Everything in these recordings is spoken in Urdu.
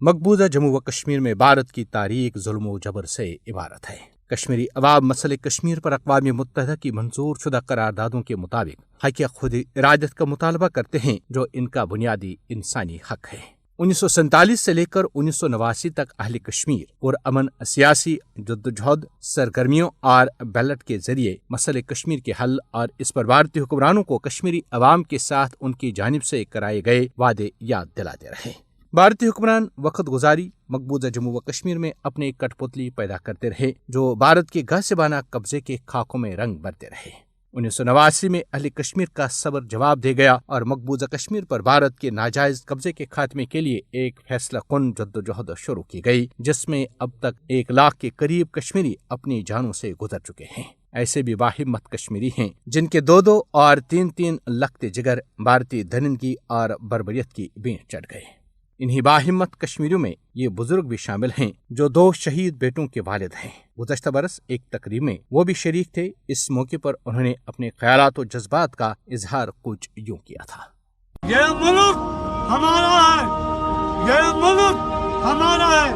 مقبوضہ جموں و کشمیر میں بھارت کی تاریخ ظلم و جبر سے عبارت ہے۔ کشمیری عوام مسئلہ کشمیر پر اقوام متحدہ کی منظور شدہ قراردادوں کے مطابق حق خود ارادت کا مطالبہ کرتے ہیں، جو ان کا بنیادی انسانی حق ہے۔ 1947 سے لے کر 1989 تک اہل کشمیر اور امن سیاسی جدوجہد سرگرمیوں اور بیلٹ کے ذریعے مسئلہ کشمیر کے حل اور اس پر بھارتی حکمرانوں کو کشمیری عوام کے ساتھ ان کی جانب سے کرائے گئے وعدے یاد دلاتے رہے۔ بھارتی حکمران وقت گزاری مقبوضہ جموں و کشمیر میں اپنے کٹ پتلی پیدا کرتے رہے، جو بھارت کے گہسبانہ قبضے کے خاکوں میں رنگ بھرتے رہے۔ 1989 میں اہل کشمیر کا صبر جواب دے گیا اور مقبوضہ کشمیر پر بھارت کے ناجائز قبضے کے خاتمے کے لیے ایک فیصلہ کن جدوجہد شروع کی گئی، جس میں اب تک 1 لاکھ کے قریب کشمیری اپنی جانوں سے گزر چکے ہیں۔ ایسے بھی باہمت کشمیری ہیں جن کے 2 اور 3 لخت جگر بھارتی درندگی اور بربریت کی بینٹ چڑھ گئے۔ انہی باہمت کشمیریوں میں یہ بزرگ بھی شامل ہیں جو 2 شہید بیٹوں کے والد ہیں۔ گزشتہ برس ایک تقریب میں وہ بھی شریک تھے۔ اس موقع پر انہوں نے اپنے خیالات و جذبات کا اظہار کچھ یوں کیا تھا۔ یہ ملک ہمارا ہے، یہ ملک ہمارا ہے،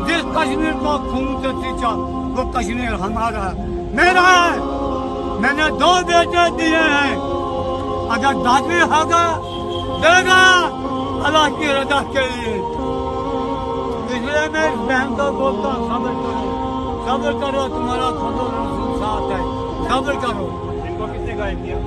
جس کشمیر کو خون سے سینچا وہ کشمیر ہمارا ہے، میرا ہے۔ میں نے 2 بیٹے دیے ہیں، اگر 10ویں ہوگا دے گا اللہ کی رضا کے لیے۔ اس لیے میں اس بہن کو بولتا ہوں صبر کرو، صبر کرو، تمہارا خدا رسول ساتھ ہے، صبر کرو۔ ان کو کس نے غائب کیا؟